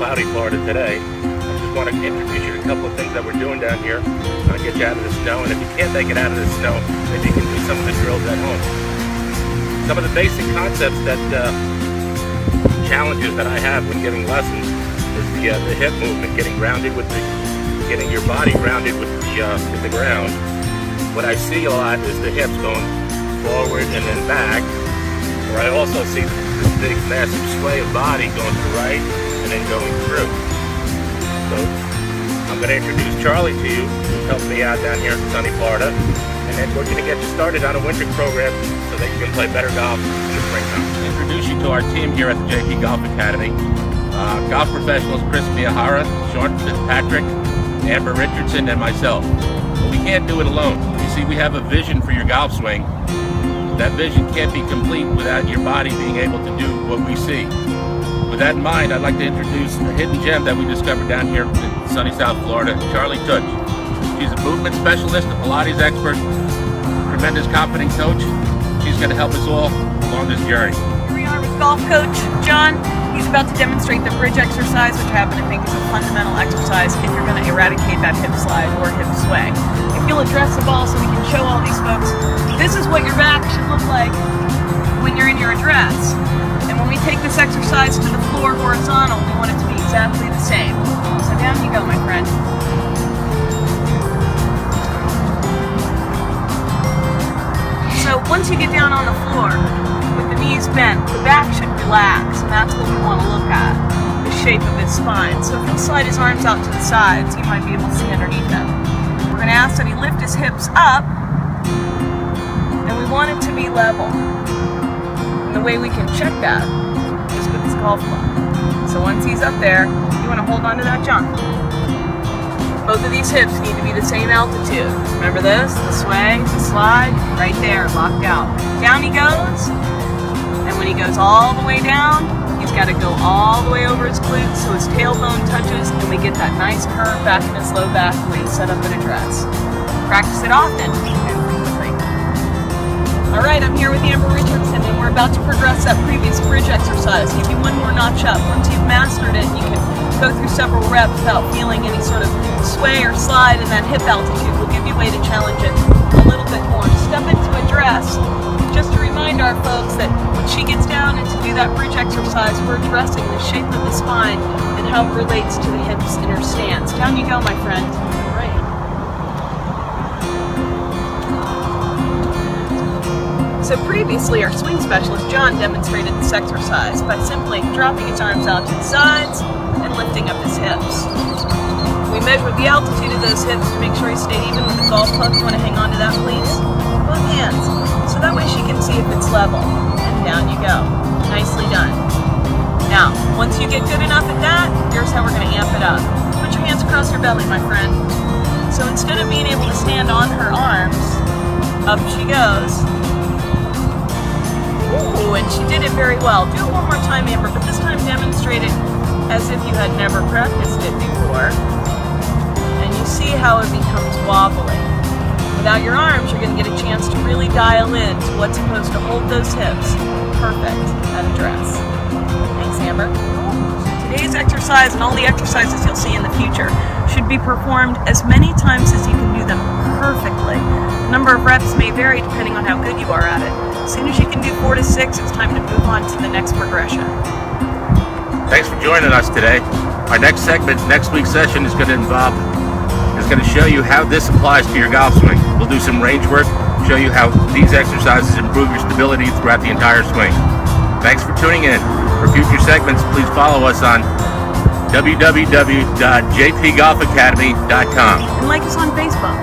cloudy Florida today. I just want to introduce you to a couple of things that we're doing down here. Trying to get you out of the snow, and if you can't make it out of the snow, maybe you can do some of the drills at home. Some of the basic concepts that challenges that I have when giving lessons is the hip movement, getting your body grounded with the ground. What I see a lot is the hips going forward and then back, or I also see this big massive sway of body going to the right and then going through. So I'm going to introduce Charlie to you, who's helped me out down here in sunny Florida, and then we're going to get you started on a winter program so that you can play better golf in the springtime. Introduce you to our team here at the JP Golf Academy. Golf professionals Chris Miyahara, Sean Fitzpatrick, Amber Richardson, and myself. But we can't do it alone. You see, we have a vision for your golf swing. That vision can't be complete without your body being able to do what we see. With that in mind, I'd like to introduce a hidden gem that we discovered down here in sunny South Florida, Charlie Tooch. She's a movement specialist, a Pilates expert, tremendous confident coach. She's going to help us all along this journey. Here we are with golf coach John. He's about to demonstrate the bridge exercise, which I happen to think is a fundamental exercise if you're going to eradicate that hip slide or hip sway. If you'll address the ball so we can show all these folks, this is what your back should look like when you're in your address. And when we take this exercise to the floor horizontal, we want it to be exactly the same. So down you go, my friend. So once you get down on the floor, with the knees bent, the back should relax, and that's what we want to look at, the shape of his spine. So if he'll slide his arms out to the sides, you might be able to see underneath them. We're going to ask that he lift his hips up, and we want it to be level. And the way we can check that is with this golf club. So once he's up there, you want to hold on to that jump. Both of these hips need to be the same altitude. Remember this? The sway, the slide, right there, locked out. Down he goes, and when he goes all the way down, he's got to go all the way over his glutes so his tailbone touches, and we get that nice curve back in his low back when he's set up an address. Practice it often and frequently. All right, I'm here with Amber Richardson, and we're about to progress that previous bridge exercise. Give you one more notch up. Once you've mastered it, you can go through several reps without feeling any sort of sway or slide in that hip altitude. We'll give you a way to challenge it a little bit more. Step into address. Just to remind our folks that when she gets down and to do that bridge exercise, we're addressing the shape of the spine and how it relates to the hips in her stance. Down you go, my friend. All right. So previously, our swing specialist, John, demonstrated this exercise by simply dropping his arms out to the sides and lifting up his hips. We measured the altitude of those hips to make sure he stayed even with the golf club. You want to hang on to that, please? Both hands. So that way she can see if it's level. And down you go. Nicely done. Now, once you get good enough at that, here's how we're going to amp it up. Put your hands across your belly, my friend. So instead of being able to stand on her arms, up she goes. Ooh, and she did it very well. Do it one more time, Amber, but this time demonstrate it as if you had never practiced it before. And you see how it becomes wobbly. Without your arms, you're going to get a chance to really dial in to what's supposed to hold those hips perfect at address. Thanks, Amber. Today's exercise and all the exercises you'll see in the future should be performed as many times as you can do them perfectly. The number of reps may vary depending on how good you are at it. As soon as you can do 4 to 6, it's time to move on to the next progression. Thanks for joining us today. Our next segment, next week's session, is going to show you how this applies to your golf swing. We'll do some range work, show you how these exercises improve your stability throughout the entire swing. Thanks for tuning in. For future segments, please follow us on www.jpgolfacademy.com. And like us on Facebook.